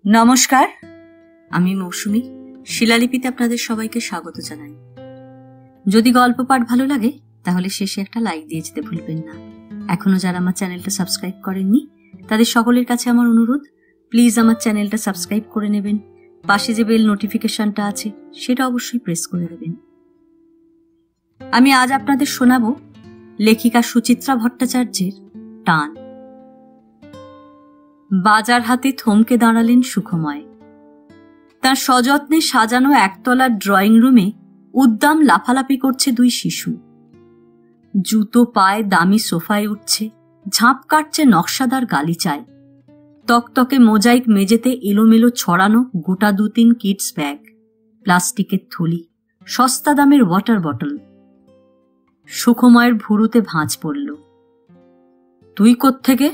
নমস্কার, আমি মৌসুমী। শিলালিপিতে আপনাদের সবাইকে স্বাগত জানাই। যদি গল্প পাঠ ভালো লাগে তাহলে শেষে একটা লাইক দিয়ে যেতে ভুলবেন না। এখনো যারা আমার চ্যানেলটা সাবস্ক্রাইব করেননি তাদের সকলের কাছে আমার অনুরোধ, প্লিজ আমার চ্যানেলটা সাবস্ক্রাইব করে নেবেন। পাশে যে বেল নোটিফিকেশনটা আছে সেটা অবশ্যই প্রেস করে দেবেন। আমি আজ আপনাদের শোনাবো লেখিকা সুচিত্রা ভট্টাচার্যের টান। বাজার হাতে থমকে দাঁড়ালেন সুখময়। তার সযত্নে সাজানো একতলার ড্রয়িং রুমে উদ্দাম লাফালাফি করছে দুই শিশু। জুতো পায়ে দামি সোফায় উঠছে, ঝাঁপ কাটছে নকশাদার গালিচায়। তকতকে মোজাইক মেঝেতে এলোমেলো ছড়ানো গোটা 2-3 কিডস ব্যাগ, প্লাস্টিকের থলি, সস্তা দামের ওয়াটার বটল। সুখময়ের ভুরুতে ভাঁজ পড়ল। তুই কোত্থেকে?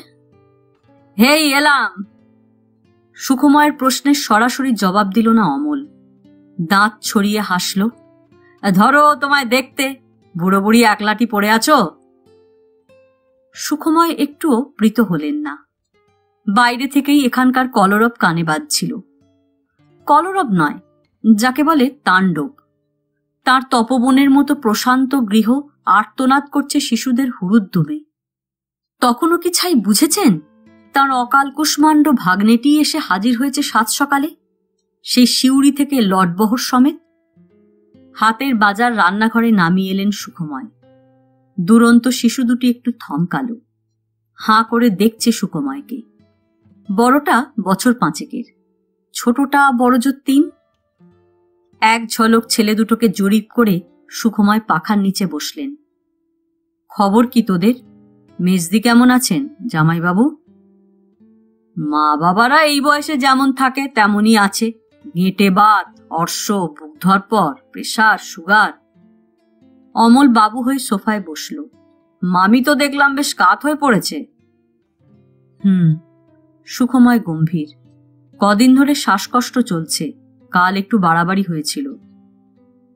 হেই, এলাম। সুখময়ের প্রশ্নের সরাসরি জবাব দিল না অমল। দাঁত ছড়িয়ে হাসল। ধরো তোমায় দেখতে, বুড়ো বুড়ি একলাটি পড়ে আছো। সুখময় একটুও প্রীত হলেন না। বাইরে থেকেই এখানকার কলরব কানে বাজছিল। কলরব নয়, যাকে বলে তাণ্ডব। তার তপবনের মতো প্রশান্ত গৃহ আর্তনাদ করছে শিশুদের হুরুদ্দুমে। তখনও কি ছাই বুঝেছেন তার অকাল কুষ্মাণ্ড ভাগ্নেটি এসে হাজির হয়েছে সাত সকালে, সেই শিউরি থেকে লটবহর সমেত? হাতের বাজার রান্নাঘরে নামিয়ে এলেন সুখময়। দুরন্ত শিশু দুটি একটু থমকালো, হাঁ করে দেখছে সুখময়কে। বড়টা বছর 5-এর, ছোটটা বড়জোর 3। এক ঝলক ছেলে দুটোকে জরিপ করে সুখময় পাখার নিচে বসলেন। খবর কি তোদের? মেজদি কেমন আছেন জামাইবাবু? মা বাবারা এই বয়সে যেমন থাকে তেমনই আছে। ঘেঁটে বাত, অর্শ, বুক ধরপর, প্রেসার, সুগার। অমল বাবু হয়ে সোফায় বসল। মামি তো দেখলাম বেশ কাত হয়ে পড়েছে। সুখময় গম্ভীর। কদিন ধরে শ্বাসকষ্ট চলছে, কাল একটু বাড়াবাড়ি হয়েছিল।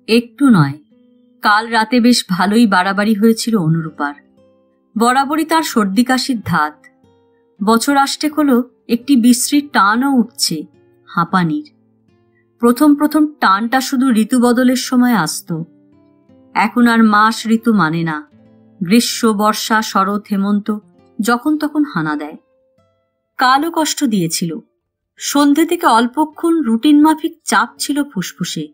একটু নয়, কাল রাতে বেশ ভালোই বাড়াবাড়ি হয়েছিল অনুরূপার। বরাবরই তার সর্দি কাশির ধাত। বছর আষ্টেক হলো একটি বিশ্রীর টানও উঠছে, হাঁপানির। প্রথম প্রথম টানটা শুধু ঋতু বদলের সময় আসত। এখন আর মাস ঋতু মানে না। গ্রীষ্ম, বর্ষা, শরৎ, হেমন্ত যখন তখন হানা দেয়। কালও কষ্ট দিয়েছিল। সন্ধে থেকে অল্পক্ষণ রুটিন মাফিক চাপ ছিল ফুসফুসে।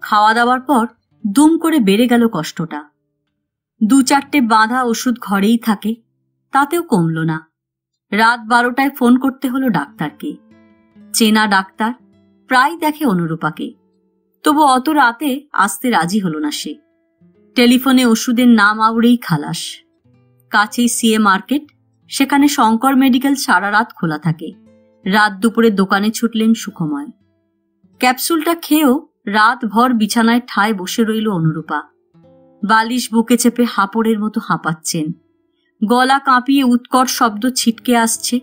খাওয়া দাওয়ার পর দুম করে বেড়ে গেল কষ্টটা। 2-4টে বাঁধা ওষুধ ঘরেই থাকে, তাতেও কমল না। রাত 12টায় ফোন করতে হলো ডাক্তারকে। চেনা ডাক্তার, প্রায় দেখে অনুরূপাকে। তবু অত রাতে আসতে রাজি হলো না সে। টেলিফোনে ওষুধের নাম আউড়েই খালাস। কাছেই সিএ মার্কেট, সেখানে শঙ্কর মেডিকেল সারা রাত খোলা থাকে। রাত দুপুরে দোকানে ছুটলেন সুখময়। ক্যাপসুলটা খেয়েও রাত ভর বিছানায় ঠায় বসে রইল অনুরূপা। বালিশ বুকে চেপে হাঁপড়ের মতো হাঁপাচ্ছেন। গলা কাঁপিয়ে উৎকট শব্দ ছিটকে আসছে,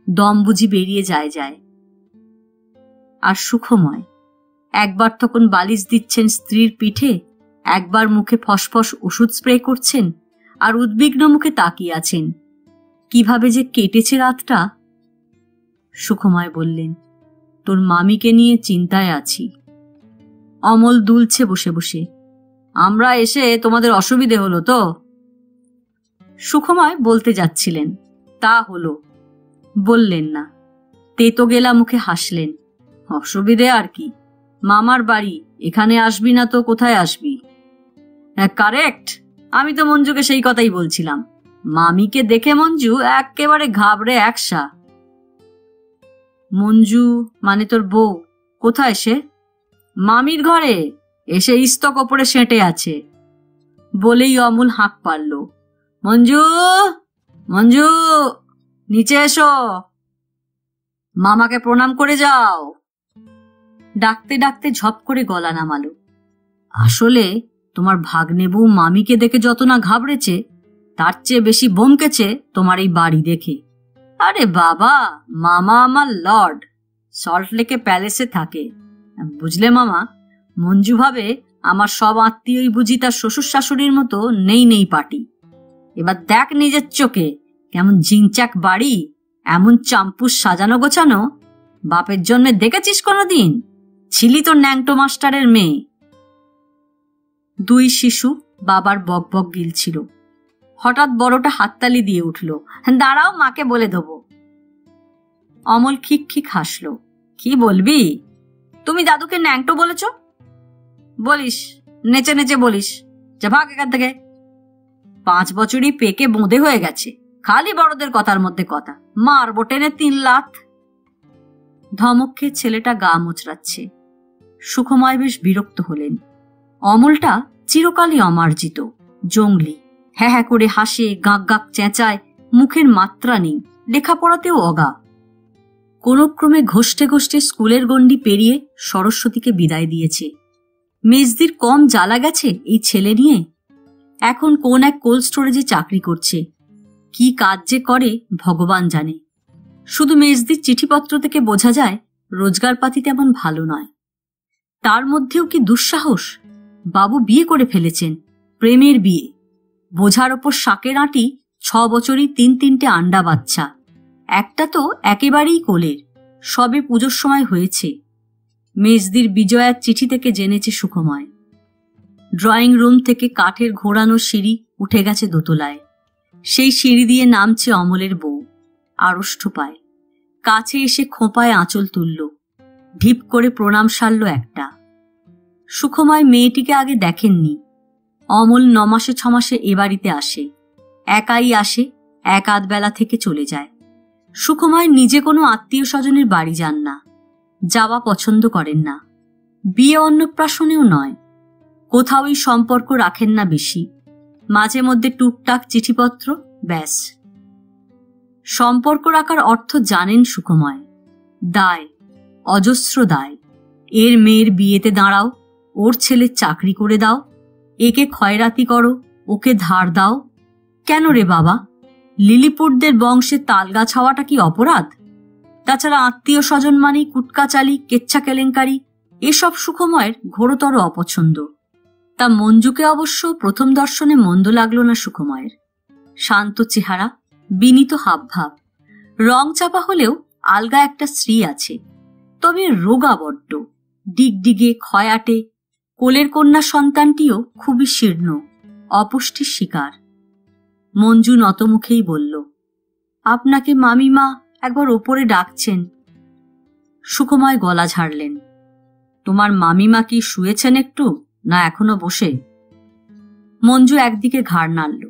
দম বুঝি বেরিয়ে যায়। আর সুখময় একবার তখন বালিশ দিচ্ছেন স্ত্রীর পিঠে, একবার মুখে ফসফস ওষুধ স্প্রে করছেন, আর উদ্বিগ্ন মুখে তাকিয়ে আছেন। কিভাবে যে কেটেছে রাতটা। সুখময় বললেন, তোর মামিকে নিয়ে চিন্তায় আছি। অমল দুলছে বসে বসে। আমরা এসে তোমাদের অসুবিধে হলো তো? সুখময় বলতে যাচ্ছিলেন, তা হলো। বললেন না। তেতো গেলা মুখে হাসলেন। অসুবিধে আর কি, মামার বাড়ি, এখানে আসবি না তো কোথায় আসবি? হ্যাঁ, কারেক্ট। আমি তো মঞ্জুকে সেই কথাই বলছিলাম। মামিকে দেখে মঞ্জু একেবারে ঘাবড়ে একসা। মঞ্জু মানে তোর বউ? কোথায় সে? মামির ঘরে, এসে ইস্তক ওপরে সেঁটে আছে। বলেই অমল হাঁক পারল, মঞ্জু, মঞ্জু, নিচে এসো, মামাকে প্রণাম করে যাও। ডাকতে ডাকতে ঝপ করে গলা নামালো। আসলে তোমার ভাগ্নেবু মামিকে দেখে যত না ঘাবড়েছে, তার চেয়ে বেশি বমকেছে তোমার এই বাড়ি দেখে। আরে বাবা, মামা আমার লর্ড, সল্টলেকে প্যালেসে থাকে। বুঝলে মামা, মঞ্জু ভাবে আমার সব আত্মীয়ই বুঝি তার শ্বশুর শাশুড়ির মতো নেই পার্টি। এবার দেখ নিজের চোখে কেমন ঝিংচাক বাড়ি, এমন চাম্পুস সাজানো গোছানো। বাপের জন্য দেখেছিস কোনোদিন? ছিলি তোর ন্যাংটো মাস্টারের মেয়ে। দুই শিশু বাবার বকবক গিলছিল। হঠাৎ বড়টা হাততালি দিয়ে উঠল, দাঁড়াও, মাকে বলে দেবো। অমল খিক খিক হাসল। কি বলবি? তুমি দাদুকে ন্যাংটো বলেছ? বলিস, নেচে নেচে বলিস। যা ভাগ এখান থেকে। 5 বছরই পেকে বোঁদে হয়ে গেছে, খালি বড়দের কথার মধ্যে কথা। মারবো টেনে 3 লাথ। ধমক খেয়ে ছেলেটা গা মোচড়াচ্ছে। সুখময় বেশ বিরক্ত হলেন। অমলটা চিরকালই অমার্জিত, জঙ্গলি, হ্যাঁ হ্যাঁ করে হাসে, গাঁক গাঁক চেঁচায়, মুখের মাত্রা নেই, লেখাপড়াতেও অগা। কোনো ক্রমে ঘষ্টে ঘষ্টে স্কুলের গণ্ডি পেরিয়ে সরস্বতীকে বিদায় দিয়েছে। মেজদির কম জ্বালা গেছে এই ছেলে নিয়ে। এখন কোন এক কোল্ড স্টোরেজে চাকরি করছে। কি কাজ যে করে ভগবান জানে। শুধু মেজদির চিঠিপত্র থেকে বোঝা যায় রোজগারপাতি তেমন ভালো নয়। তার মধ্যেও কি দুঃসাহস! বাবু বিয়ে করে ফেলেছেন, প্রেমের বিয়ে। বোঝার ওপর শাকের আঁটি, 6 বছরই 3-3টে আন্ডা বাচ্চা। একটা তো একেবারেই কোলের, সবে পুজোর সময় হয়েছে। মেজদির বিজয়ার চিঠি থেকে জেনেছে সুখময়। ড্রয়িং রুম থেকে কাঠের ঘোরানো সিঁড়ি উঠে গেছে দোতলায়। সেই সিঁড়ি দিয়ে নামছে অমলের বউ, আড়ষ্ট পায়। কাছে এসে খোঁপায় আঁচল তুলল, ঢিপ করে প্রণাম সারল একটা। সুখময় মেয়েটিকে আগে দেখেননি। অমল 9 মাসে 6 মাসে এ বাড়িতে আসে, একাই আসে, 1-8 বেলা থেকে চলে যায়। সুখময় নিজে কোনো আত্মীয় স্বজনের বাড়ি যান না, যাওয়া পছন্দ করেন না। বিয়ে অন্নপ্রাশনেও নয়, কোথাওই সম্পর্ক রাখেন না বেশি। মাঝে মধ্যে টুকটাক চিঠিপত্র, ব্যাস। সম্পর্ক রাখার অর্থ জানেন সুখময়। দায়, অজস্র দায়। এর মেয়ের বিয়েতে দাঁড়াও, ওর ছেলের চাকরি করে দাও, একে খয়রাতি করো, ওকে ধার দাও। কেন রে বাবা? লিলিপুটদের বংশে তালগাছ হওয়াটা কি অপরাধ? তাছাড়া আত্মীয় স্বজন মানেই কুটকাচালি, কেচ্ছা কেলেঙ্কারি, এসব সুখময়ের ঘোরতর অপছন্দ। তা মঞ্জুকে অবশ্য প্রথম দর্শনে মন্দ লাগলো না সুখময়ের। শান্ত চেহারা, বিনীত হাবভাব, রং চাপা হলেও আলগা একটা স্ত্রী আছে। তবে রোগা বড্ড, ডিগডিগে, খয়াটে। কোলের কন্যা সন্তানটিও খুবই শীর্ণ, অপুষ্টির শিকার। মঞ্জু নতমুখেই বলল, আপনাকে মামিমা একবার ওপরে ডাকছেন। সুখময় গলা ঝাড়লেন। তোমার মামিমা কি শুয়েছেন একটু, না এখনো বসে? মঞ্জু একদিকে ঘাড় নাড়ল।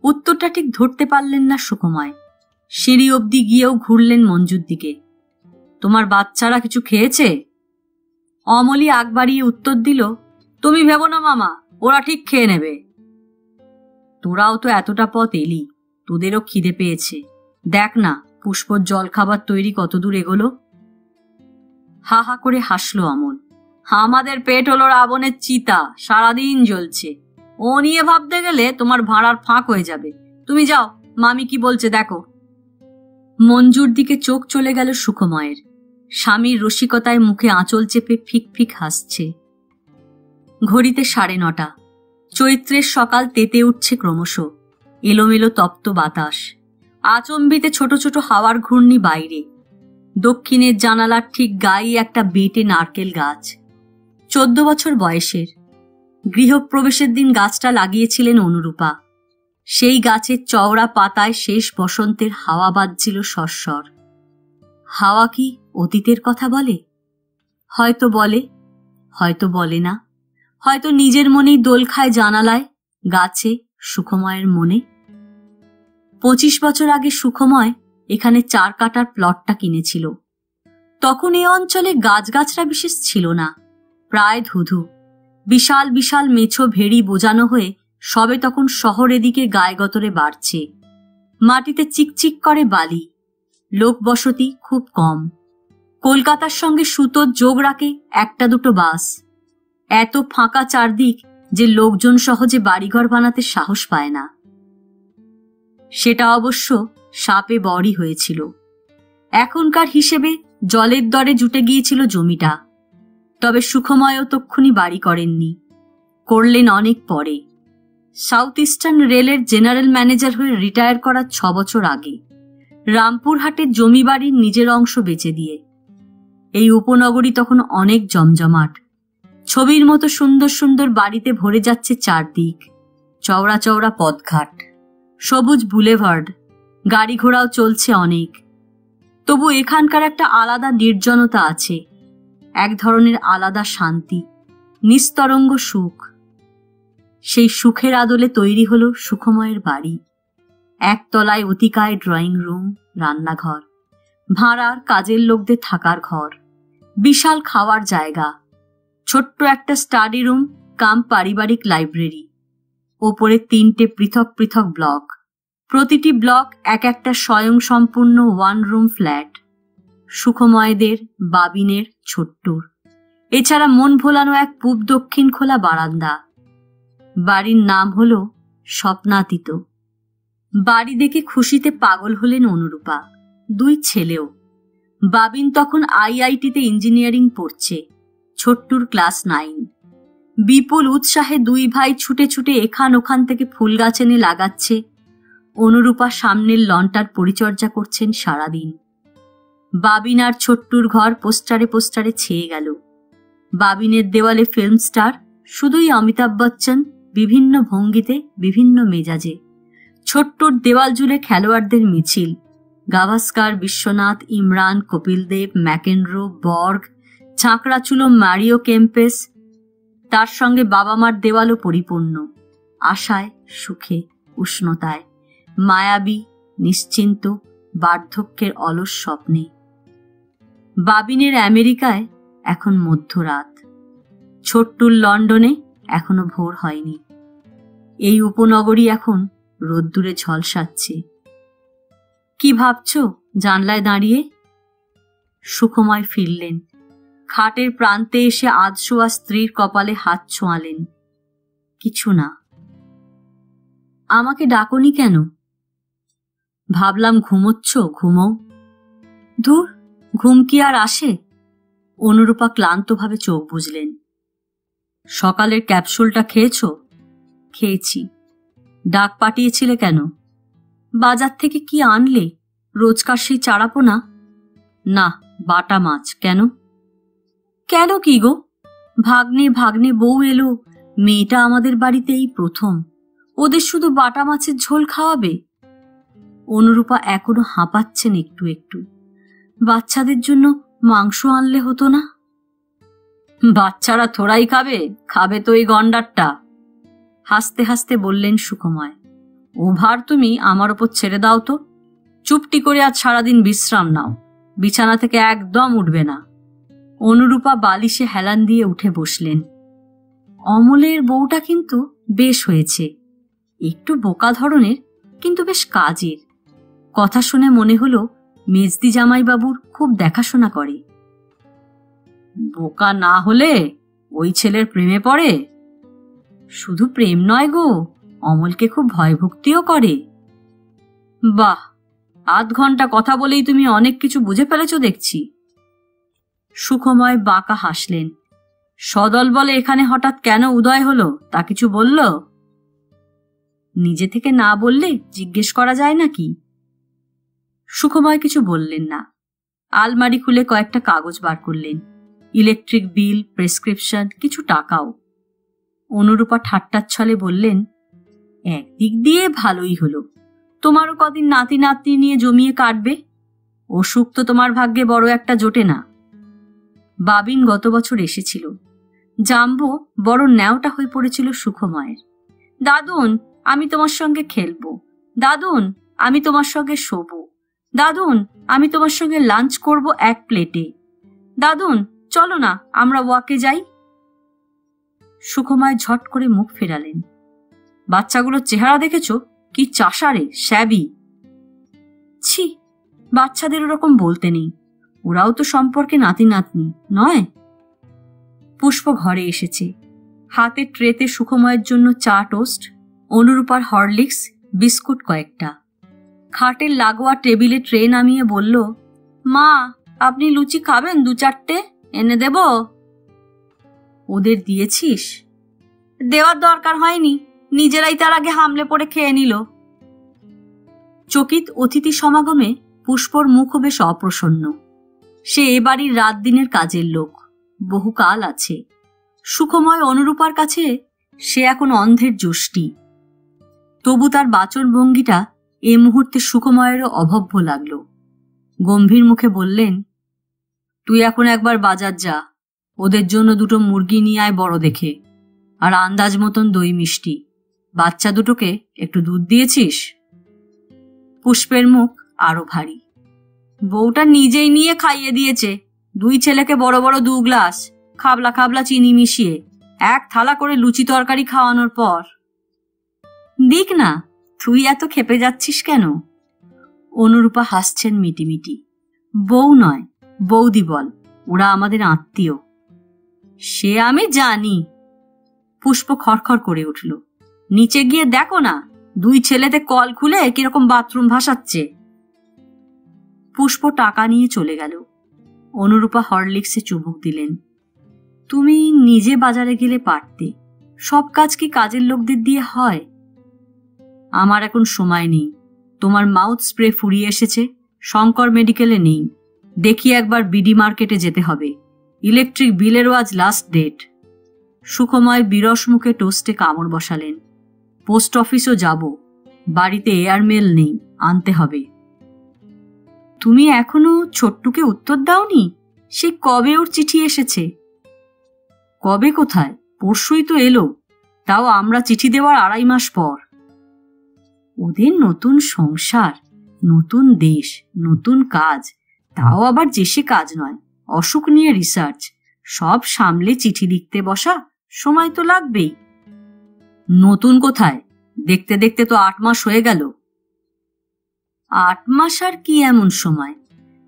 উত্তরটা ঠিক ধরতে পারলেন না সুখময়। সিঁড়ি অবধি গিয়েও ঘুরলেন মঞ্জুর দিকে। তোমার বাচ্চারা কিছু খেয়েছে? অমলি আগ বাড়িয়ে উত্তর দিল, তুমি ভেবো না মামা, ওরা ঠিক খেয়ে নেবে। তোরাও তো এতটা পথ এলি, তোদেরও খিদে পেয়েছে। দেখ না পুষ্পর জল খাবার তৈরি কত দূর এগোলো। হা হা করে হাসল অমল। আমাদের পেট হলো রাবণের চিতা, সারাদিন জ্বলছে। ও নিয়ে ভাবতে গেলে তোমার ভাড়ার ফাঁক হয়ে যাবে। তুমি যাও, মামি কি বলছে দেখো। মঞ্জুর দিকে চোখ চলে গেল সুখময়ের। স্বামীর রসিকতায় মুখে আঁচল চেপে ফিক ফিক হাসছে। ঘড়িতে 9:30। চৈত্রের সকাল তেতে উঠছে ক্রমশ। এলোমেলো তপ্ত বাতাস, আচম্বিতে ছোট ছোট হাওয়ার ঘূর্ণি বাইরে। দক্ষিণের জানালার ঠিক গায়ে একটা বেটে নারকেল গাছ, 14 বছর বয়সের। গৃহপ্রবেশের দিন গাছটা লাগিয়েছিলেন অনুরূপা। সেই গাছের চওড়া পাতায় শেষ বসন্তের হাওয়া বাজছিল সরসর। হাওয়া কি অতীতের কথা বলে? হয়তো বলে, হয়তো বলে না। হয়তো নিজের মনেই দোল খায় জানালায়, গাছে, সুখময়ের মনে। 25 বছর আগে সুখময় এখানে 4 কাঠার প্লটটা কিনেছিল। তখন এ অঞ্চলে গাছগাছরা বিশেষ ছিল না, প্রায় ধুধু। বিশাল বিশাল মেছো ভেড়ি বোঝানো হয়ে সবে তখন শহর এদিকে গায়েগতরে বাড়ছে। মাটিতে চিকচিক করে বালি, লোক বসতি খুব কম। কলকাতার সঙ্গে সুতোর যোগ রাখে 1-2 বাস। এত ফাঁকা চারদিক যে লোকজন সহজে বাড়িঘর বানাতে সাহস পায় না। সেটা অবশ্য সাপে বড়ই হয়েছিল। এখনকার হিসেবে জলের দরে জুটে গিয়েছিল জমিটা। তবে সুখময়ও তক্ষুনি বাড়ি করেননি, করলেন অনেক পরে। সাউথ ইস্টার্ন রেলের জেনারেল ম্যানেজার হয়ে রিটায়ার করার 6 বছর আগে, রামপুরহাটের জমি বাড়ির নিজের অংশ বেচে দিয়ে। এই উপনগরী তখন অনেক জমজমাট। ছবির মতো সুন্দর সুন্দর বাড়িতে ভরে যাচ্ছে চারদিক। চওড়া চওড়া পথঘাট, সবুজ বুলেভার্ড, গাড়ি ঘোড়াও চলছে অনেক। তবু এখানকার একটা আলাদা নির্জনতা আছে, এক ধরনের আলাদা শান্তি, নিস্তরঙ্গ সুখ। সেই সুখের আদলে তৈরি হলো সুখময়ের বাড়ি। একতলায় অতিকায় ড্রয়িং রুম, রান্নাঘর, ভাড়ার কাজের লোকদের থাকার ঘর, বিশাল খাওয়ার জায়গা, ছোট্ট একটা স্টাডি রুম কাম পারিবারিক লাইব্রেরি, ওপরে 3টে পৃথক পৃথক ব্লক, প্রতিটি ব্লক এক একটা স্বয়ংসম্পূর্ণ ওয়ান রুম ফ্ল্যাট। সুখময়দের, বাবিনের, ছোট্টুর। এছাড়া মন ভোলানো এক পূব দক্ষিণ খোলা বারান্দা। বাড়ির নাম হলো স্বপ্নাতীত। বাড়ি দেখে খুশিতে পাগল হলেন অনুরূপা, 2 ছেলেও। বাবিন তখন আইআইটিতে ইঞ্জিনিয়ারিং পড়ছে, ছোট্টুর ক্লাস 9। বিপুল উৎসাহে 2 ভাই ছুটে ছুটে এখান ওখান থেকে ফুল গাছ এনে লাগাচ্ছে। অনুরূপা সামনের লনটার পরিচর্যা করছেন সারাদিন। বাবিন আর ছোট্টুর ঘর পোস্টারে পোস্টারে ছেয়ে গেল। বাবিনের দেওয়ালে ফিল্ম স্টার, শুধুই অমিতাভ বচ্চন, বিভিন্ন ভঙ্গিতে, বিভিন্ন মেজাজে। ছোট্টুর দেওয়াল জুড়ে খেলোয়াড়দের মিছিল, গাভাস্কার, বিশ্বনাথ, ইমরান, কপিল দেব, ম্যাকেনরো, বর্গ, ঝাঁকড়া চুলো মারিও কেম্পেস। তার সঙ্গে বাবা মার দেওয়ালও পরিপূর্ণ, আশায়, সুখে, উষ্ণতায়, মায়াবী, নিশ্চিন্ত, বার্ধক্যের অলস স্বপ্নে। বাবিনের আমেরিকায় এখন মধ্যরাত, ছোট্টুর লন্ডনে এখনো ভোর হয়নি। এই উপনগরী এখন রোদ্দুরে ঝলসাচ্ছে। কি ভাবছো জানলায় দাঁড়িয়ে? সুখময় ফিরলেন, খাটের প্রান্তে এসে আধশোয়া স্ত্রীর কপালে হাত ছোঁয়ালেন। কিছু না। আমাকে ডাকনি কেন? ভাবলাম ঘুমোচ্ছ, ঘুমো। ধুর, ঘুম কি আর আসে? অনুরূপা ক্লান্তভাবে চোখ বুজলেন। সকালের ক্যাপসুলটা খেয়েছ? খেয়েছি। ডাক পাঠিয়েছিলে কেন? বাজার থেকে কি আনলে? রোজকার সেই চারাপোনা? না, বাটা মাছ। কেন? কেন কি গো? ভাগ্নে ভাগ্নে বউ এলো, মেয়েটা আমাদের বাড়িতে এই প্রথম, ওদের শুধু বাটা মাছের ঝোল খাওয়াবে? অনুরূপা এখনো হাঁপাচ্ছেন একটু একটু। বাচ্চাদের জন্য মাংস আনলে হতো না? বাচ্চারা থোড়াই খাবে, খাবে তো এই গন্ডারটা। হাসতে হাসতে বললেন সুখময়। ও ভার তুমি আমার ওপর ছেড়ে দাও তো। চুপটি করে আজ সারাদিন বিশ্রাম নাও, বিছানা থেকে একদম উঠবে না। অনুরূপা বালিশে হেলান দিয়ে উঠে বসলেন। অমলের বউটা কিন্তু বেশ হয়েছে, একটু বোকা ধরনের, কিন্তু বেশ কাজের। কথা শুনে মনে হলো মেজদি জামাইবাবুর খুব দেখাশোনা করে। বোকা না হলে ওই ছেলের প্রেমে পড়ে? শুধু প্রেম নয় গো, অমলকে খুব ভয়ভক্তিও করে। বাহ, আধ ঘন্টা কথা বলেই তুমি অনেক কিছু বুঝে ফেলেছ দেখছি। সুখময় বাঁকা হাসলেন। সদল বলে এখানে হঠাৎ কেন উদয় হলো তা কিছু বলল? নিজে থেকে না বললে জিজ্ঞেস করা যায় নাকি? সুখময় কিছু বললেন না। আলমারি খুলে কয়েকটা কাগজ বার করলেন, ইলেকট্রিক বিল, প্রেসক্রিপশন, কিছু টাকাও। অনুরূপা ঠাট্টার ছলে বললেন, একদিক দিয়ে ভালোই হলো, তোমারও কদিন নাতি নাতনি নিয়ে জমিয়ে কাটবে। অসুখ তো তোমার ভাগ্যে বড় একটা জোটে না। বাবিন গত বছর এসেছিল। জাম্বো বড় ন্যাওটা হয়ে পড়েছিল সুখময়ের। দাদুন, আমি তোমার সঙ্গে খেলবো। দাদুন, আমি তোমার সঙ্গে শোবো। দাদুন, আমি তোমার সঙ্গে লাঞ্চ করব এক প্লেটে। দাদুন, চলো না আমরা ওয়াকে যাই। সুখময় ঝট করে মুখ ফেরালেন। বাচ্চাগুলোর চেহারা দেখেছ? কি চাষারে, শ্যাবি। ছি, বাচ্চাদের ওরকম বলতে নেই, ওরাও তো সম্পর্কে নাতি নাতনি নয়। পুষ্প ঘরে এসেছে, হাতে ট্রেতে সুখময়ের জন্য চা টোস্ট, অনুরূপার হরলিক্স, বিস্কুট কয়েকটা। খাটের লাগোয়া টেবিলে ট্রে নামিয়ে বলল, মা, আপনি লুচি খাবেন 2-4টে? এনে দেব? ওদের দিয়েছিস? দেওয়ার দরকার হয়নি, নিজেরাই তার আগে হামলে পড়ে খেয়ে নিল। চকিত অতিথি সমাগমে পুষ্পর মুখও বেশ অপ্রসন্ন। সে এ বাড়ির রাত দিনের কাজের লোক, বহুকাল আছে। সুখময় অনুরূপার কাছে সে এখন অন্ধের যষ্টি। তবু তার বাচন ভঙ্গিটা এ মুহূর্তে সুখময়েরও অভব্য লাগল। গম্ভীর মুখে বললেন, তুই এখন একবার বাজার যা, ওদের জন্য দুটো মুরগি নিয়ে আয় বড় দেখে, আর আন্দাজ মতন দই মিষ্টি। বাচ্চা দুটোকে একটু দুধ দিয়েছিস? পুষ্পের মুখ আরো ভারী। বউটা নিজেই নিয়ে খাইয়ে দিয়েছে, 2 ছেলেকে বড় বড় 2 গ্লাস খাবলা খাবলা চিনি মিশিয়ে, 1 থালা করে লুচি তরকারি খাওয়ানোর পর। দিক না, তুই এত খেপে যাচ্ছিস কেন? অনুরূপা হাসছেন মিটিমিটি। বউ নয়, বৌদি বল, ওরা আমাদের আত্মীয়। সে আমি জানি। পুষ্প খড়খড় করে উঠল। নিচে গিয়ে দেখো না, 2 ছেলেতে কল খুলে কিরকম বাথরুম ভাসাচ্ছে। পুষ্প টাকা নিয়ে চলে গেল। অনুরূপা হরলিক্সে চুমুক দিলেন। তুমি নিজে বাজারে গেলে পারতে, সব কাজ কি কাজের লোকদের দিয়ে হয়? আমার এখন সময় নেই। তোমার মাউথ স্প্রে ফুরিয়ে এসেছে, শঙ্কর মেডিকেলে নেই। দেখি একবার বিডি মার্কেটে যেতে হবে, ইলেকট্রিক বিলেরও আজ লাস্ট ডেট। সুখময় বিরস মুখে টোস্টে কামড় বসালেন। পোস্ট অফিসও যাব, বাড়িতে এয়ারমেল নেই, আনতে হবে। তুমি এখনো ছোট্টুকে উত্তর দাওনি? সে কবে ওর চিঠি এসেছে? কবে কোথায়, পরশুই তো এলো, তাও আমরা চিঠি দেওয়ার 2.5 মাস পর। ওদের নতুন সংসার, নতুন দেশ, নতুন কাজ, তাও আবার যেসে কাজ নয়, অসুখ নিয়ে রিসার্চ, সব সামলে চিঠি লিখতে বসা, সময় তো লাগবেই। নতুন কোথায়, দেখতে দেখতে তো 8 মাস হয়ে গেল। 8 মাস আর কি এমন সময়?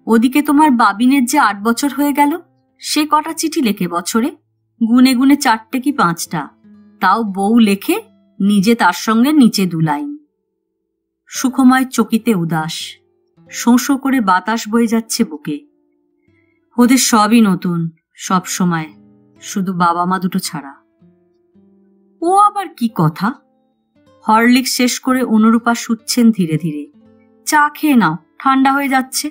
ওদিকে তোমার বাবিনের যে 8 বছর হয়ে গেল, সে কটা চিঠি লেখে বছরে? গুনে গুনে 4টে কি 5টা, তাও বউ লেখে, নিজে তার সঙ্গে নিচে 2 লাইন। সুখময় চকিতে উদাস, শোঁ শোঁ করে বাতাস বয়ে যাচ্ছে বুকে। ওদের সবই নতুন, সব সময়, শুধু বাবা মা দুটো ছাড়া। ও আবার কি কথা? হরলিক্স শেষ করে অনুরূপা শুচ্ছেন ধীরে ধীরে। চা খেয়ে নাও, ঠান্ডা হয়ে যাচ্ছে।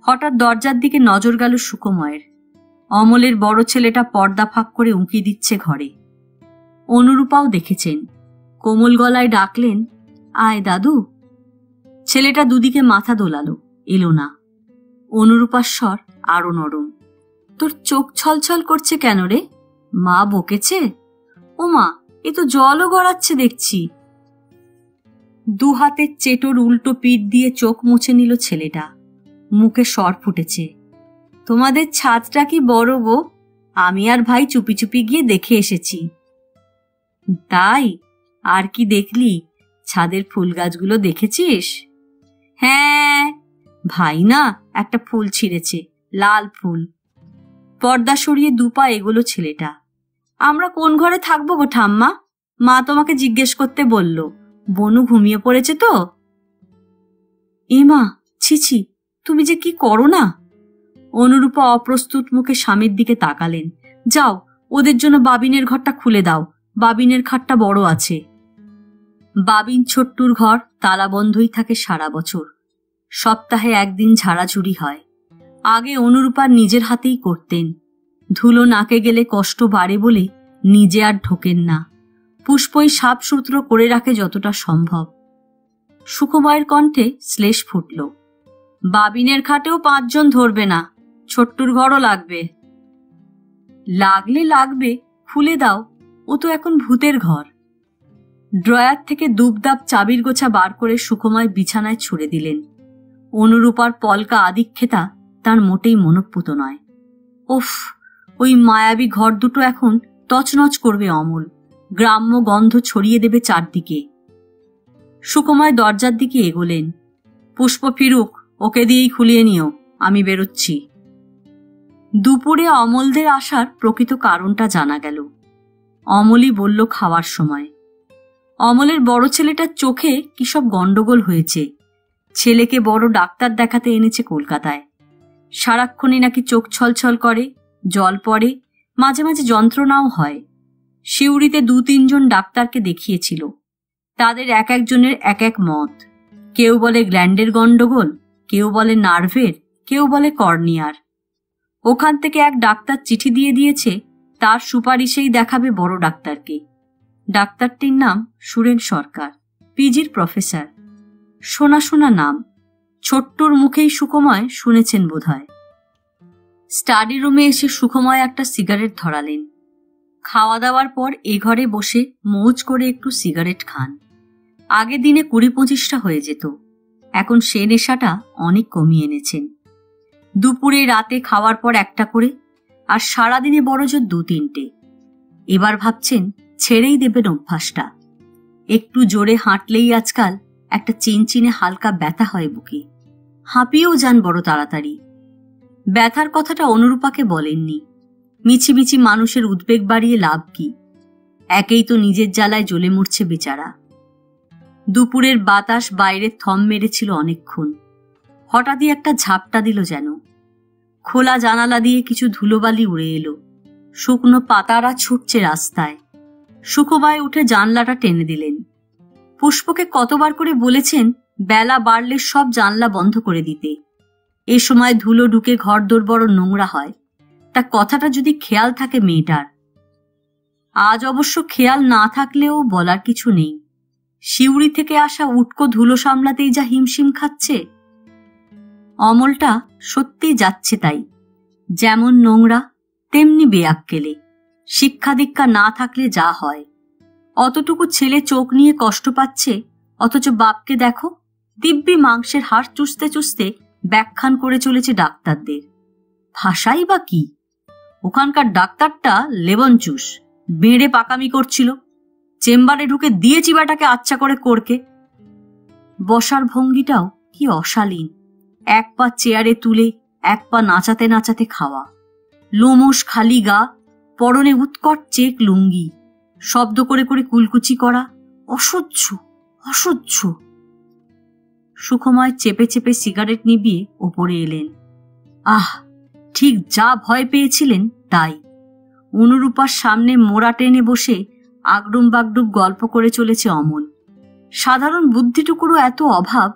হঠাৎ দরজার দিকে নজর গেল সুখময়ের। অমলের বড় ছেলেটা পর্দা ফাঁক করে উঁকি দিচ্ছে ঘরে। অনুরূপাও দেখেছেন, কোমল গলায় ডাকলেন, আয় দাদু। ছেলেটা দুদিকে মাথা দোলালো, এলো না। অনুরূপার স্বর আরো নরম। তোর চোখ ছলছল করছে কেন রে? মা বকেছে? ও মা, এ তো জলও গড়াচ্ছে দেখছি। 2 হাতের চেটোর উল্টো পিঠ দিয়ে চোখ মুছে নিল ছেলেটা। মুখে স্বর ফুটেছে, তোমাদের ছাদটা কি বড় গো? আমি আর ভাই চুপি চুপি গিয়ে দেখে এসেছি। তাই? আর কি দেখলি? ছাদের ফুল গাছগুলো দেখেছিস? হ্যাঁ, ভাই না একটা ফুল ছিঁড়েছে, লাল ফুল। পর্দা সরিয়ে 2 পা এগোলো ছেলেটা। আমরা কোন ঘরে থাকবো গো ঠাম্মা? মা তোমাকে জিজ্ঞেস করতে বলল। বনু ঘুমিয়ে পড়েছে তো? এমা, ছিছি, তুমি যে কি করো না। অনুরূপা অপ্রস্তুত মুখে স্বামীর দিকে তাকালেন। যাও, ওদের জন্য বাবিনের ঘরটা খুলে দাও, বাবিনের খাটটা বড় আছে। বাবিন ছোট্টুর ঘর তালাবন্ধই থাকে সারা বছর। সপ্তাহে 1 দিন ঝাড়াঝুড়ি হয়। আগে অনুরূপা নিজের হাতেই করতেন। ধুলো নাকে গেলে কষ্ট বাড়ে বলে নিজে আর ঢোকেন না। পুষ্পই সাপসূত্র করে রাখে যতটা সম্ভব। সুখময়ের কণ্ঠে শ্লেষ ফুটল। বাবিনের খাটেও 5 জন ধরবে না, ছোট্টুর ঘরও লাগবে। লাগলে লাগবে, খুলে দাও, ও তো এখন ভূতের ঘর। ড্রয়ার থেকে দুবদাব চাবির গোছা বার করে সুখময় বিছানায় ছুড়ে দিলেন। অনুরূপার পলকা আদিক্ষেতা তার মোটেই মনঃপুত নয়। ওফ, ওই মায়াবী ঘর দুটো এখন তছনছ করবে অমল, গ্রাম্য গন্ধ ছড়িয়ে দেবে চারদিকে। সুখময় দরজার দিকে এগোলেন। পুষ্প ফিরুক, ওকে দিয়েই খুলিয়ে নিও, আমি বেরোচ্ছি। দুপুরে অমলদের আসার প্রকৃত কারণটা জানা গেল। অমলই বলল খাওয়ার সময়। অমলের বড় ছেলেটার চোখে কি সব গন্ডগোল হয়েছে। ছেলেকে বড় ডাক্তার দেখাতে এনেছে কলকাতায়। সারাক্ষণই নাকি চোখ ছলছল করে, জল পড়ে, মাঝে মাঝে যন্ত্রণাও হয়। সিউড়িতে 2-3 জন ডাক্তারকে দেখিয়েছিল। তাদের এক একজনের এক এক মত। কেউ বলে গ্ল্যান্ডের গন্ডগোল, কেউ বলে নার্ভের, কেউ বলে কর্নিয়ার। ওখান থেকে এক ডাক্তার চিঠি দিয়ে দিয়েছে, তার সুপারিশেই দেখাবে বড় ডাক্তারকে। ডাক্তারটির নাম সুরেন সরকার, পিজির প্রফেসর। শোনা শোনা নাম, ছোট্টুর মুখেই সুখময় শুনেছেন বোধহয়। স্টাডি রুমে এসে সুখময় একটা সিগারেট ধরালেন। খাওয়া দাওয়ার পর এ ঘরে বসে মৌজ করে একটু সিগারেট খান। আগে দিনে 20-25টা হয়ে যেত, এখন সে নেশাটা অনেক কমিয়ে এনেছেন। দুপুরে রাতে খাওয়ার পর একটা করে, আর সারাদিনে বড়জোর 2-3টে। এবার ভাবছেন ছেড়েই দেবেন অভ্যাসটা। একটু জোরে হাঁটলেই আজকাল একটা চিনচিনে হালকা ব্যথা হয় বুকে, হাঁপিয়েও যান বড় তাড়াতাড়ি। ব্যথার কথাটা অনুরূপাকে বলেননি। মিছিমিছি মানুষের উদ্বেগ বাড়িয়ে লাভ কি? একেই তো নিজের জ্বালায় জ্বলে মরছে বেচারা। দুপুরের বাতাস বাইরে থম মেরেছিল অনেকক্ষণ। হঠাৎই একটা ঝাপটা দিল যেন। খোলা জানালা দিয়ে কিছু ধুলোবালি উড়ে এলো। শুকনো পাতারা ছুটছে রাস্তায়। সুখময় উঠে জানলাটা টেনে দিলেন। পুষ্পকে কতবার করে বলেছেন বেলা বাড়লে সব জানলা বন্ধ করে দিতে। এ সময় ধুলো ঢুকে ঘরদোর বড় নোংরা হয়। তা কথাটা যদি খেয়াল থাকে মেয়েটার। আজ অবশ্য খেয়াল না থাকলেও বলার কিছু নেই। শিউরি থেকে আসা উটকো ধুলো সামলাতেই যা হিমশিম খাচ্ছে। অমলটা সত্যিই যাচ্ছে তাই, যেমন নোংরা তেমনি বেয়াক্কেলে। শিক্ষা দীক্ষা না থাকলে যা হয়। অতটুকু ছেলে চোখ নিয়ে কষ্ট পাচ্ছে, অথচ বাপকে দেখো দিব্যি মাংসের হাড় চুষতে চুষতে ব্যাখ্যান করে চলেছে ডাক্তারদের। ভাষাই বা কি? ওখানকার ডাক্তারটা লেবনচুষ, বেড়ে পাকামি করছিল। চেম্বারে ঢুকে দিয়ে চিবাটাকে আচ্ছা করে করকে। বসার ভঙ্গিটাও কি অশালীন। এক পা চেয়ারে তুলে এক পা নাচাতে নাচাতে খাওয়া। লোমশ খালি গা, পরনে উৎকট চেক লুঙ্গি, শব্দ করে করে কুলকুচি করা। অসহ্য অসহ্য। সুখময় চেপে চেপে সিগারেট নিবিয়ে ওপরে এলেন। আহ, ঠিক যা ভয় পেয়েছিলেন তাই। অনুরূপার সামনে মোড়া টেনে বসে আগডুম বাগডুম গল্প করে চলেছে অমল। সাধারণ বুদ্ধিটুকুরও এত অভাব।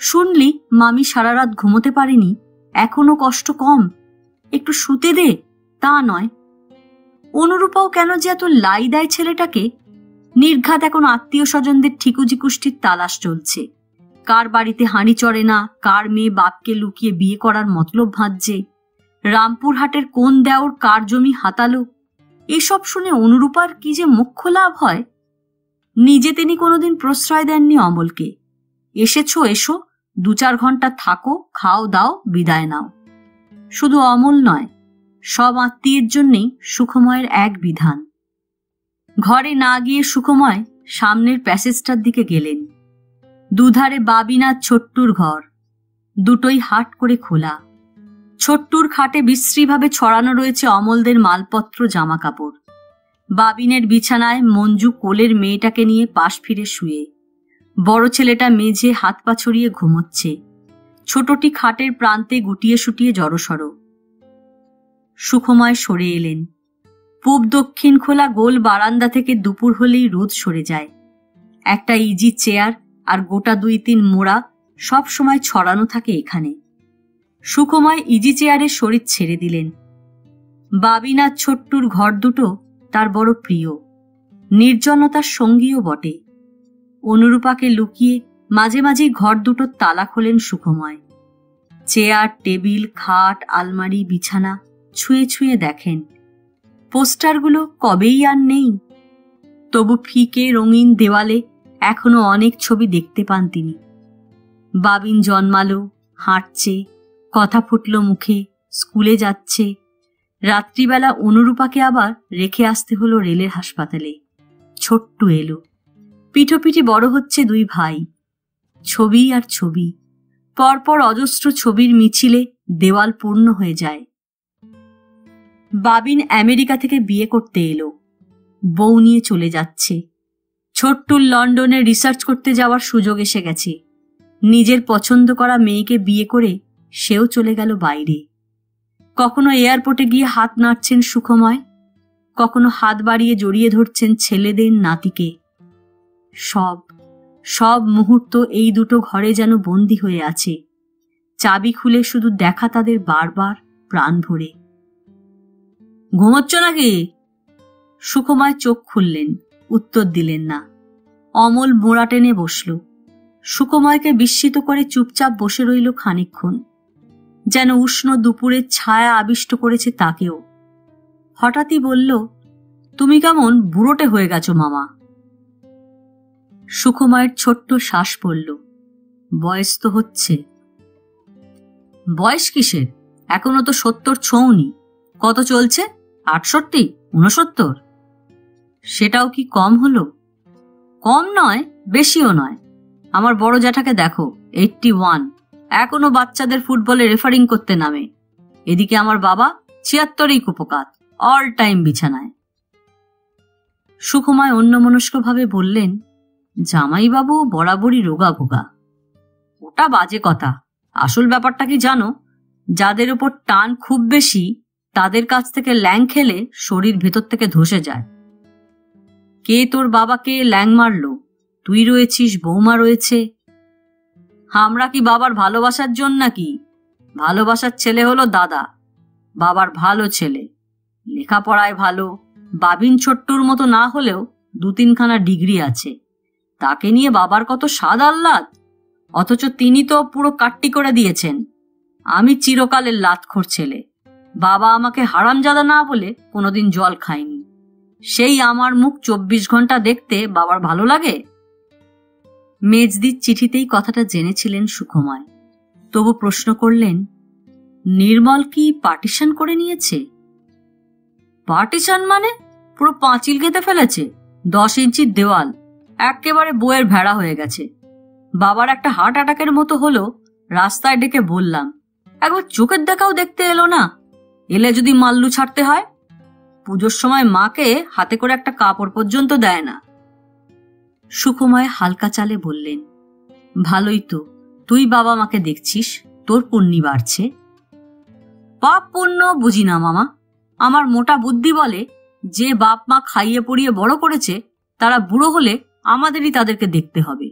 শুনলি মামি সারা রাত ঘুমোতে পারেনি, এখনো কষ্ট কম, একটু শুতে দে, তা নয়। অনুরূপাও কেন যে এত লাই দেয় ছেলেটাকে। নির্ঘাত এখন আত্মীয় স্বজনদের ঠিকুজি কুষ্টির তালাশ চলছে। কার বাড়িতে হাঁড়ি চড়ে না, কার মেয়ে বাপকে লুকিয়ে বিয়ে করার মতলব ভাঁজছে, রামপুরহাটের কোন দেওর কার জমি হাতালো। এসব শুনে অনুরূপার কি যে মুখ্য লাভ হয়। নিজে তিনি কোনোদিন প্রশ্রয় দেননি অমলকে। এসেছো এসো, 2-4 ঘন্টা থাকো, খাও দাও, বিদায় নাও। শুধু অমল নয়, সব আত্মীয়ের জন্যেই সুখময়ের এক বিধান। ঘরে না গিয়ে সুখময় সামনের প্যাসেজটার দিকে গেলেন। দুধারে বাবিন আর ছোট্টুর ঘর, দুটোই হাট করে খোলা। ছোট্টুর খাটে বিশ্রীভাবে ছড়ানো রয়েছে অমলদের মালপত্র, জামা কাপড়। বাবিনের বিছানায় মঞ্জু কোলের মেয়েটাকে নিয়ে পাশ ফিরে শুয়ে। বড় ছেলেটা মেঝে হাত পা ছড়িয়ে ঘুমোচ্ছে। ছোটটি খাটের প্রান্তে গুটিয়ে শুটিয়ে জড়সড়। সুখময় সরে এলেন। পূব দক্ষিণ খোলা গোল বারান্দা থেকে দুপুর হলেই রোদ সরে যায়। একটা ইজি চেয়ার আর গোটা 2-3 মোড়া সব সময় ছড়ানো থাকে এখানে। সুখময় ইজি চেয়ারের শরীর ছেড়ে দিলেন। বাবিনার ছোট্টুর ঘর দুটো তার বড় প্রিয়, নির্জনতার সঙ্গীও বটে। অনুরূপাকে লুকিয়ে মাঝে মাঝেই ঘর দুটোর তালা খোলেন সুখময়। চেয়ার, টেবিল, খাট, আলমারি, বিছানা ছুঁয়ে ছুঁয়ে দেখেন। পোস্টারগুলো কবেই আর নেই, তবু ফিকে রঙিন দেওয়ালে এখনো অনেক ছবি দেখতে পান তিনি। বাবিন জন্মালো, হাঁটছে, কথা ফুটল মুখে, স্কুলে যাচ্ছে। রাত্রিবেলা অনুরূপাকে আবার রেখে আসতে হলো রেলের হাসপাতালে। ছোট্টু এলো। পিঠোপিঠি বড় হচ্ছে 2 ভাই। ছবি আর ছবি, পরপর অজস্র ছবির মিছিলে দেওয়াল পূর্ণ হয়ে যায়। বাবিন আমেরিকা থেকে বিয়ে করতে এলো, বউ নিয়ে চলে যাচ্ছে। ছোট্টুর লন্ডনে রিসার্চ করতে যাওয়ার সুযোগ এসে গেছে। নিজের পছন্দ করা মেয়েকে বিয়ে করে সেও চলে গেল বাইরে। কখনো এয়ারপোর্টে গিয়ে হাত নাড়ছেন সুখময়, কখনো হাত বাড়িয়ে জড়িয়ে ধরছেন ছেলেদের, নাতিকে। সব সব মুহূর্ত এই দুটো ঘরে যেন বন্দী হয়ে আছে। চাবি খুলে শুধু দেখা তাদের বারবার প্রাণ ভরে। ঘুমোচ্ছ নাকি? সুখময় চোখ খুললেন, উত্তর দিলেন না। অমল মোড়া টেনে বসল। সুখময়কে বিস্মিত করে চুপচাপ বসে রইল খানিকক্ষণ, যেন উষ্ণ দুপুরের ছায়া আবিষ্ট করেছে তাকেও। হঠাৎই বলল, তুমি কেমন বুড়োটে হয়ে গেছো মামা। সুখময়ের ছোট্ট শ্বাস পড়ল। বয়স তো হচ্ছে। বয়স কিসের? এখনো তো 70 ছোঁওনি। কত চলছে? 68, 69? সেটাও কি কম হলো? কম নয়, বেশিও নয়। আমার বড় জ্যাঠাকে দেখো, 81, এখনো বাচ্চাদের ফুটবলে রেফারিং করতে নামে। এদিকে আমার বাবা 76 কুপোকাত, অল টাইম বিছানায়। সুখময় অন্যমনস্কভাবে বললেন, জামাইবাবু বরাবরই রোগা ভোগা। ওটা বাজে কথা। আসল ব্যাপারটা কি জানো? যাদের ওপর টান খুব বেশি তাদের কাছ থেকে ল্যাং খেলে শরীর ভেতর থেকে ধসে যায়। কে তোর বাবাকে ল্যাং মারলো? তুই রয়েছিস, বৌমা রয়েছে। আমরা কি বাবার ভালোবাসার জন্য নাকি? ভালোবাসার ছেলে হলো দাদা, বাবার ভালো ছেলে, লেখাপড়ায় ভালো। বাবিন ছোট্টুর মতো না হলেও 2-3খানা ডিগ্রি আছে। তাকে নিয়ে বাবার কত স্বাদ আহ্লাদ, অথচ তিনি তো পুরো কাট্টি করে দিয়েছেন। আমি চিরকালের লাতখোর ছেলে। বাবা আমাকে হারামজাদা না বলে কোনোদিন জল খায়নি। সেই আমার মুখ 24 ঘন্টা দেখতে বাবার ভালো লাগে? মেজদির চিঠিতেই কথাটা জেনেছিলেন সুখময়, তবু প্রশ্ন করলেন, নির্মল কি পার্টিশন করে নিয়েছে? পার্টিশন মানে? পুরো পাঁচিল গেঁথে ফেলেছে। 10 ইঞ্চির দেওয়াল, একেবারে বইয়ের ভেড়া হয়ে গেছে। বাবার একটা হার্ট অ্যাটাকের মতো হলো, রাস্তায় ডেকে বললাম, একবার চোখের দেখাও দেখতে এলো না। এলে যদি মাল্লু ছাড়তে হয়। পুজোর সময় মাকে হাতে করে একটা কাপড় পর্যন্ত দেয় না। সুখময় হালকা চালে বললেন, ভালোই তো, তুই বাবা মাকে দেখছিস, তোর পুণ্যি বাড়ছে। পাপ পুণ্য বুঝি না মামা। আমার মোটা বুদ্ধি বলে, যে বাপ মা খাইয়ে পড়িয়ে বড় করেছে তারা বুড়ো হলে আমাদেরই তাদেরকে দেখতে হবে।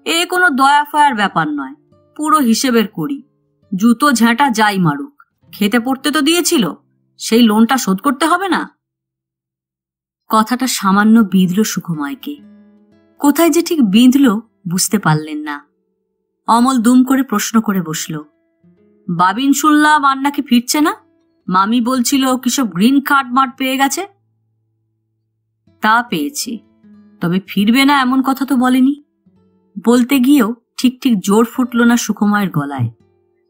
এ কোনো দয়া ফয়ার ব্যাপার নয়, পুরো হিসেবের করি। জুতো ঝ্যাঁটা যাই মারুক, খেতে পড়তে তো দিয়েছিল, সেই লোনটা শোধ করতে হবে না? কথাটা সামান্য বিঁধল সুখময়কে। কোথায় যে ঠিক বিঁধল বুঝতে পারলেন না। অমল দুম করে প্রশ্ন করে বসল, বাবিন শুনলাম আর নাকি ফিরছে না। মামি বলছিল কিসব গ্রিন কার্ড মার্ড পেয়ে গেছে। তা পেয়েছে, তবে ফিরবে না এমন কথা তো বলেনি। বলতে গিয়েও ঠিক ঠিক জোর ফুটল না সুখময়ের গলায়।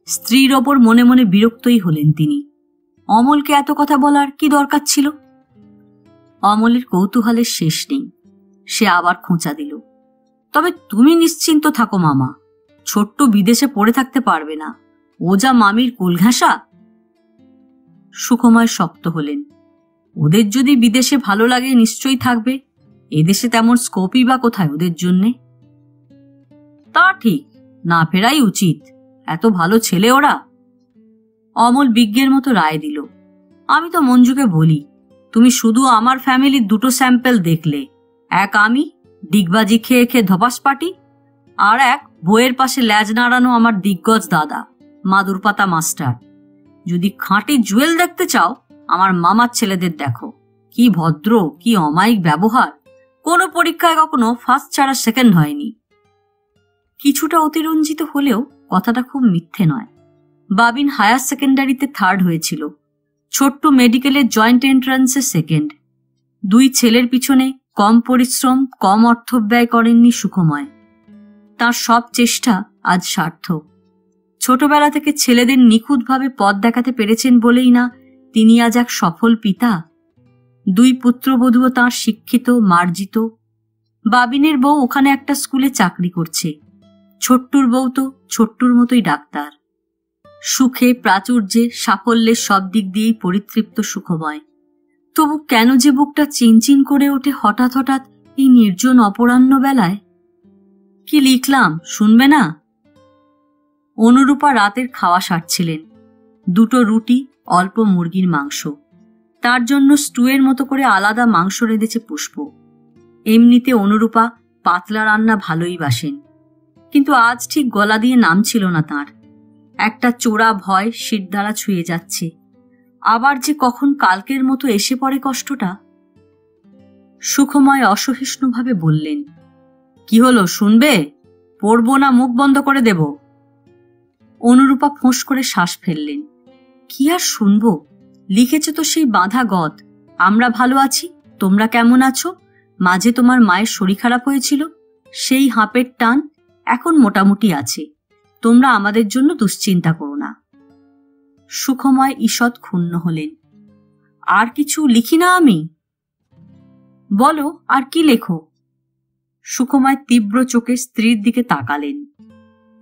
স্ত্রীর ওপর মনে মনে বিরক্তই হলেন তিনি। অমলকে এত কথা বলার কি দরকার ছিল? অমলের কৌতূহলের শেষ নেই। সে আবার খোঁচা দিল, তবে তুমি নিশ্চিন্ত থাকো মামা, ছোট্ট বিদেশে পড়ে থাকতে পারবে না। ও যা মামির কুলঘাসা। সুখময় শক্ত হলেন। ওদের যদি বিদেশে ভালো লাগে নিশ্চয়ই থাকবে, এদেশে তেমন স্কোপই বা কোথায় ওদের জন্যে। তা ঠিক, না ফেরাই উচিত, এত ভালো ছেলে ওরা। অমল বিজ্ঞের মতো রায় দিল। আমি তো মঞ্জুকে বলি, তুমি শুধু আমার ফ্যামিলির 2টো স্যাম্পেল দেখলে, এক আমি ডিগবাজি খেয়ে খেয়ে ধপাস পাটি, আর এক বইয়ের পাশে ল্যাজ নাড়ানো আমার দিগ্গজ দাদা মাদুরপাতা মাস্টার। যদি খাঁটি জুয়েল দেখতে চাও, আমার মামার ছেলেদের দেখো, কি ভদ্র, কি অমায়িক ব্যবহার। কোনো পরীক্ষায় কখনো ফার্স্ট ছাড়া সেকেন্ড হয়নি। কিছুটা অতিরঞ্জিত হলেও কথাটা খুব মিথ্যে নয়। বাবিন হায়ার সেকেন্ডারিতে 3rd হয়েছিল, ছোট্ট মেডিকেলের জয়েন্ট এন্ট্রান্সে 2nd। 2 ছেলের পিছনে কম পরিশ্রম, কম অর্থ ব্যয় করেননি সুখময়। তার সব চেষ্টা আজ সার্থক। ছোটবেলা থেকে ছেলেদের নিখুঁতভাবে পথ দেখাতে পেরেছেন বলেই না তিনি আজ এক সফল পিতা। 2 পুত্রবধূও তাঁর শিক্ষিত, মার্জিত। বাবিনের বউ ওখানে একটা স্কুলে চাকরি করছে। ছোট্টুর বউ তো ছোট্টুর মতোই ডাক্তার। সুখে, প্রাচুর্যে, সাফল্যের সব দিক দিয়েই পরিতৃপ্ত সুখময়। তবু কেন যে বুকটা চিনচিন করে ওঠে হঠাৎ হঠাৎ এই নির্জন অপরাহ্ন বেলায়? কি লিখলাম শুনবে না? অনুরূপা রাতের খাওয়া সারছিলেন। 2টো রুটি, অল্প মুরগির মাংস। তার জন্য স্টুয়ের মতো করে আলাদা মাংস রেঁধেছে পুষ্প। এমনিতে অনুরূপা পাতলা রান্না ভালোই বাসেন, কিন্তু আজ ঠিক গলা দিয়ে নামছিল না তাঁর। একটা চোরা ভয় শিরদাঁড়া ছুঁয়ে যাচ্ছে। আবার যে কখন কালকের মতো এসে পড়ে কষ্টটা। সুখময় অসহিষ্ণুভাবে বললেন, কি হলো, শুনবে? পড়বো না মুখ বন্ধ করে দেব? অনুরূপা ফোঁস করে শ্বাস ফেললেন। কি আর শুনব? লিখেছে তো সেই বাঁধা গদ, আমরা ভালো আছি, তোমরা কেমন আছো? মাঝে তোমার মায়ের শরীর খারাপ হয়েছিল, সেই হাঁপের টান এখন মোটামুটি আছে। তোমরা আমাদের জন্য দুশ্চিন্তা করো না। সুখময় ঈষৎ ক্ষুণ্ণ হলেন। আর কিছু লিখি না আমি? বলো, আর কি লেখো? সুখময় তীব্র চোখে স্ত্রীর দিকে তাকালেন।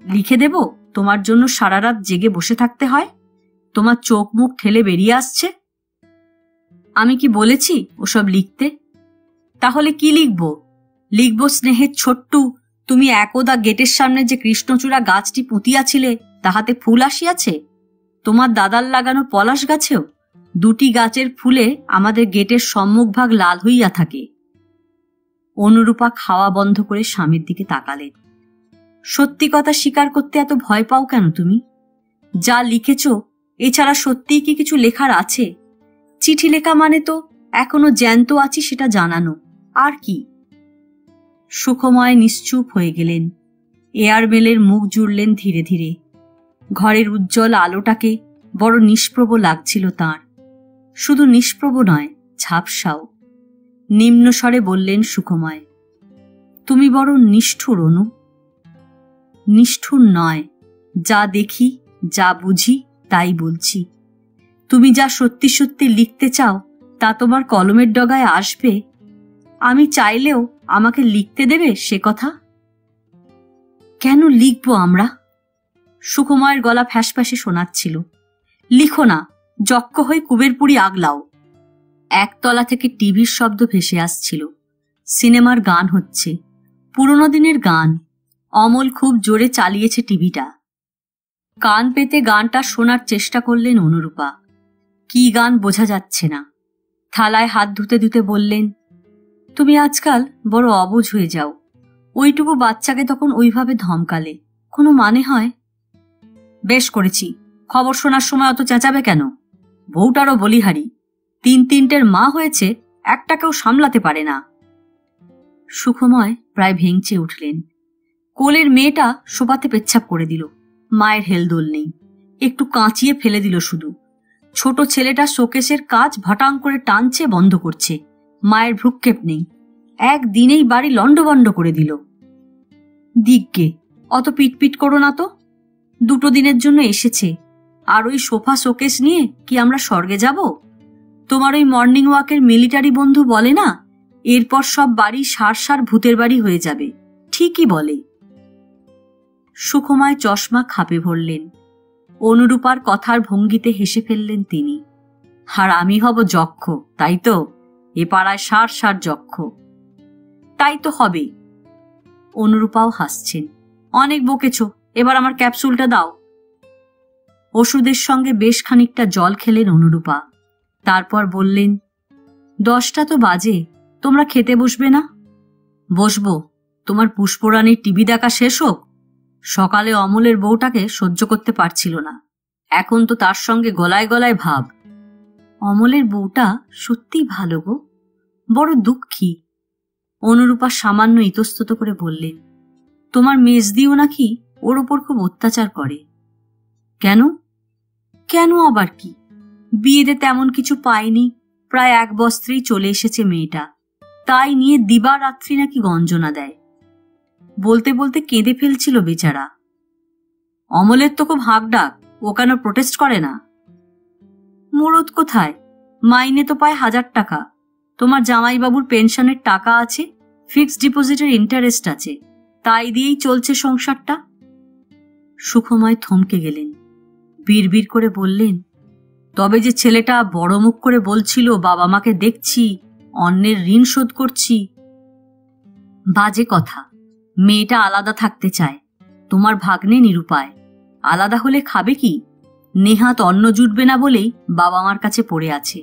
লিখে দেব তোমার জন্য সারা রাত জেগে বসে থাকতে হয়? তোমার চোখ মুখ ঠেলে বেরিয়ে আসছে। আমি কি বলেছি ওসব লিখতে? তাহলে কি লিখব? লিখব স্নেহের ছোট্টু, তুমি একদা গেটের সামনে যে কৃষ্ণচূড়া গাছটি পুঁতিয়াছিলে তাহাতে ফুল আসিয়াছে। তোমার দাদার লাগানো পলাশ গাছেও দুটি গাছের ফুলে আমাদের গেটের সম্মুখভাগ লাল হইয়া থাকে। অনুরূপা খাওয়া বন্ধ করে স্বামীর দিকে তাকালেন। সত্যি কথা স্বীকার করতে এত ভয় পাও কেন তুমি? যা লিখেছ এছাড়া সত্যিই কি কিছু লেখার আছে? চিঠি লেখা মানে তো এখনো জ্যান্ত আছি সেটা জানানো, আর কি? সুখময় নিশ্চুপ হয়ে গেলেন। এয়ারমেলের মুখ জুড়লেন ধীরে ধীরে। ঘরের উজ্জ্বল আলোটাকে বড় নিষ্প্রভ লাগছিল তাঁর। শুধু নিষ্প্রভ নয়, ঝাপসাও। নিম্নস্বরে বললেন সুখময়, তুমি বড় নিষ্ঠুর অনু। নিষ্ঠুর নয়, যা দেখি যা বুঝি তাই বলছি। তুমি যা সত্যি সত্যি লিখতে চাও তা তোমার কলমের ডগায় আসবে? আমি চাইলেও আমাকে লিখতে দেবে সে কথা? কেন লিখব আমরা? সুখময়ের গলা ফ্যাসফ্যাসে শোনাচ্ছিল। লিখো না, যক্ষ হয়ে কুবেরপুরি আগলাও। একতলা থেকে টিভির শব্দ ভেসে আসছিল। সিনেমার গান হচ্ছে, পুরনো দিনের গান। অমল খুব জোরে চালিয়েছে টিভিটা। কান পেতে গানটা শোনার চেষ্টা করলেন অনুরূপা। কি গান বোঝা যাচ্ছে না। থালায় হাত ধুতে ধুতে বললেন, তুমি আজকাল বড় অবুঝ হয়ে যাও। ওইটুকু বাচ্চাকে তখন ওইভাবে ধমকালে কোনো মানে হয়? বেশ করেছি, খবর শোনার সময় অত চেঁচাবে কেন? বউটারও বলিহারি, 3-3টের মা হয়েছে, একটাকেও সামলাতে পারে না। সুখময় প্রায় ভেঙচে উঠলেন। কোলের মেয়েটা সোফাতে পেচ্ছাপ করে দিল। মায়ের হেলদোল নেই, একটু কাঁচিয়ে ফেলে দিল শুধু। ছোট ছেলেটা শোকেসের কাজ ভাটাং করে টানছে, বন্ধ করছে। মায়ের ভ্রুক্ষেপ নেই, একদিনেই বাড়ি লন্ডভন্ড করে দিল। দিগ্গে, অত পিটপিট করো না তো। 2 দিনের জন্য এসেছে, আর ওই সোফা শোকেস নিয়ে কি আমরা স্বর্গে যাব? তোমার ওই মর্নিং ওয়াকের মিলিটারি বন্ধু বলে না, এরপর সব বাড়ি সার সার ভূতের বাড়ি হয়ে যাবে। ঠিকই বলে। সুখময় চশমা খাপে ভরলেন। অনুরূপার কথার ভঙ্গিতে হেসে ফেললেন তিনি। আর আমি হব যক্ষ, তাই তো? এ পাড়ায় সার সার যক্ষ। তাই তো হবে। অনুরূপাও হাসছেন। অনেক বকেছ, এবার আমার ক্যাপসুলটা দাও। ওষুধের সঙ্গে বেশ খানিকটা জল খেলেন অনুরূপা। তারপর বললেন, 10টা তো বাজে, তোমরা খেতে বসবে না? বসবো, তোমার পুষ্পরানীর টিভি দেখা শেষ হোক। সকালে অমলের বউটাকে সহ্য করতে পারছিল না, এখন তো তার সঙ্গে গলায় গলায় ভাব। অমলের বউটা সত্যিই ভালো গো, বড় দুঃখী। অনুরূপা সামান্য ইতস্তত করে বললেন, তোমার মেজদিও নাকি ওর ওপর খুব অত্যাচার করে। কেন? কেন আবার কি? বিয়েতে তেমন কিছু পায়নি, প্রায় 1 বস্ত্রেই চলে এসেছে মেয়েটা, তাই নিয়ে দিবারাত্রি নাকি গঞ্জনা দেয়। বলতে বলতে কেঁদে ফেলছিল বেচারা। অমলের তো খুব হাঁক ডাক, ও কেন প্রোটেস্ট করে না? মুরদ কোথায়? মাইনে তো পায় 1000 টাকা। তোমার জামাইবাবুর পেনশনের টাকা আছে, ফিক্সড ডিপোজিটের ইন্টারেস্ট আছে, তাই দিয়েই চলছে সংসারটা। সুখময় থমকে গেলেন। বিড়বিড় করে বললেন, তবে যে ছেলেটা বড় মুখ করে বলছিল বাবা মাকে দেখছি, অন্যের ঋণ শোধ করছি। বাজে কথা। মেয়েটা আলাদা থাকতে চায়, তোমার ভাগ্নে নিরুপায়। আলাদা হলে খাবে কি? নেহাত অন্ন জুটবে না বলেই বাবা মার কাছে পড়ে আছে।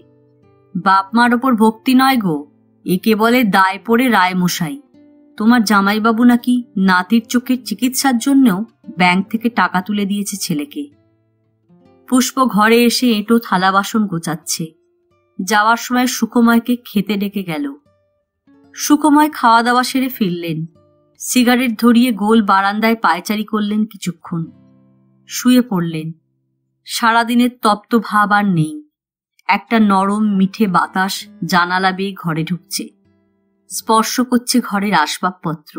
বাপ মার ওপর ভক্তি নয় গো, একে বলে দায় পড়ে রায় মশাই। তোমার জামাইবাবু নাকি নাতির চোখের চিকিৎসার জন্যও ব্যাংক থেকে টাকা তুলে দিয়েছে ছেলেকে। পুষ্প ঘরে এসে এঁটো থালা বাসন গোছাচ্ছে। যাওয়ার সময় সুখময়কে খেতে ডেকে গেল। সুখময় খাওয়া দাওয়া সেরে ফিরলেন। সিগারেট ধরিয়ে গোল বারান্দায় পায়চারি করলেন কিছুক্ষণ, শুয়ে পড়লেন। সারাদিনের তপ্ত ভাব আর নেই। একটা নরম মিঠে বাতাস জানালা বেয়ে ঘরে ঢুকছে, স্পর্শ করছে ঘরের আসবাবপত্র,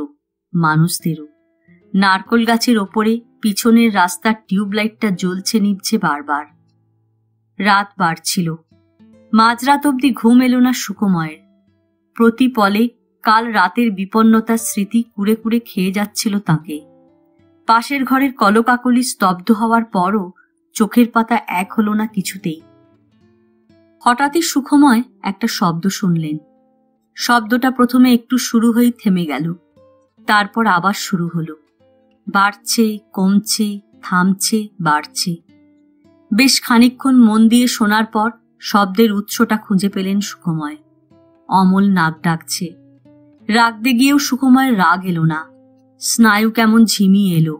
মানুষদেরও। নারকোল গাছের ওপরে পিছনের রাস্তার টিউবলাইটটা জ্বলছে নিভছে বারবার। রাত বাড়ছিল। মাঝরাত অবধি ঘুম এলো না সুখময়ের। প্রতি পলে কাল রাতের বিপন্নতার স্মৃতি কুড়ে কুড়ে খেয়ে যাচ্ছিল তাকে। পাশের ঘরের কলকাকলি স্তব্ধ হওয়ার পরও চোখের পাতা এক হলো না কিছুতেই। হঠাৎই সুখময় একটা শব্দ শুনলেন। শব্দটা প্রথমে একটু শুরু হয়ে থেমে গেল, তারপর আবার শুরু হলো। বাড়ছে, কমছে, থামছে, বাড়ছে। বেশ খানিকক্ষণ মন দিয়ে শোনার পর শব্দের উৎসটা খুঁজে পেলেন সুখময়। অমল নাক ডাকছে। রাগতে গিয়েও সুখময়ের রাগ এলো না, স্নায়ু কেমন ঝিমিয়ে এলো।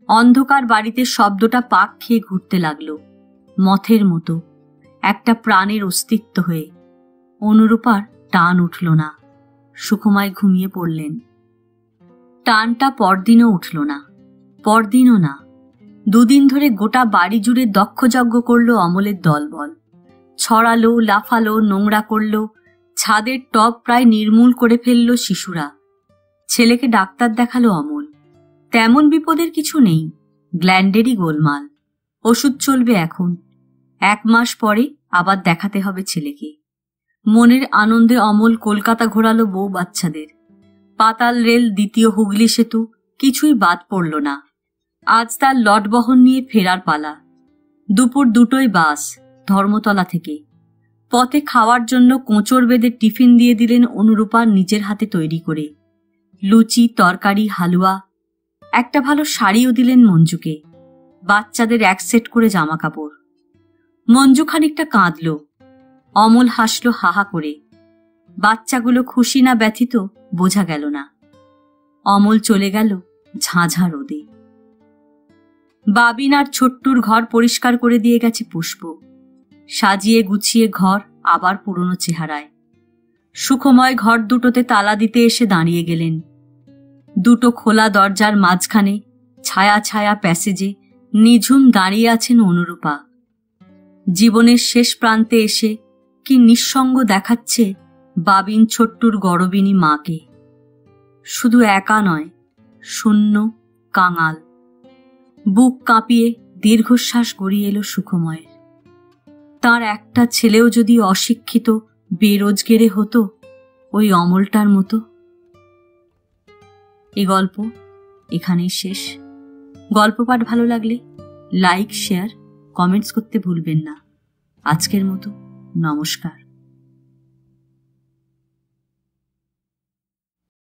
অন্ধকার বাড়িতে শব্দটা পাক খেয়ে ঘুরতে লাগলো, মথের মতো, একটা প্রাণের অস্তিত্ব হয়ে। অনুরূপার টান উঠল না। সুখময় ঘুমিয়ে পড়লেন। টানটা পরদিনও উঠল না, পরদিনও না। দুদিন ধরে গোটা বাড়ি জুড়ে দক্ষযজ্ঞ করল অমলের দলবল। ছড়ালো, লাফালো, নোংরা করল। ছাদের টব প্রায় নির্মূল করে ফেলল শিশুরা। ছেলেকে ডাক্তার দেখালো অমল। তেমন বিপদের কিছু নেই, গ্ল্যান্ডেরই গোলমাল। ওষুধ চলবে এখন। 1 মাস পরে আবার দেখাতে হবে ছেলেকে। মনের আনন্দে অমল কলকাতা ঘোরালো বউ বাচ্চাদের। পাতাল রেল, দ্বিতীয় হুগলি সেতু, কিছুই বাদ পড়ল না। আজ তার লটবহন নিয়ে ফেরার পালা। দুপুর 2টোয় বাস, ধর্মতলা থেকে। পথে খাওয়ার জন্য কোঁচড় বেঁধে টিফিন দিয়ে দিলেন অনুরূপা নিজের হাতে তৈরি করে। লুচি, তরকারি, হালুয়া। একটা ভালো শাড়িও দিলেন মঞ্জুকে। বাচ্চাদের 1 সেট করে জামা কাপড়। মঞ্জু খানিকটা কাঁদল। অমল হাসল হাহা করে। বাচ্চাগুলো খুশি না ব্যথিত বোঝা গেল না। অমল চলে গেল ঝাঁঝা রোদে। বাবিন আর ছোট্টুর ঘর পরিষ্কার করে দিয়ে গেছে পুষ্প। সাজিয়ে গুছিয়ে ঘর আবার পুরনো চেহারায়। সুখময় ঘর দুটোতে তালা দিতে এসে দাঁড়িয়ে গেলেন। দুটো খোলা দরজার মাঝখানে ছায়া ছায়া প্যাসেজে নিঝুম দাঁড়িয়ে আছেন অনুরূপা। জীবনের শেষ প্রান্তে এসে কি নিঃসঙ্গ দেখাচ্ছে বাবিন ছোট্টুর গরবিনী মাকে। শুধু একা নয়, শূন্য, কাঙাল। বুক কাঁপিয়ে দীর্ঘশ্বাস গড়িয়ে এলো সুখময়ের। তার একটা ছেলেও যদি অশিক্ষিত, বেরোজগেরে হতো ওই অমলটার মতো। এই গল্প এখানেই শেষ। গল্প পাঠ ভালো লাগলে লাইক, শেয়ার, কমেন্টস করতে ভুলবেন না। আজকের মতো নমস্কার।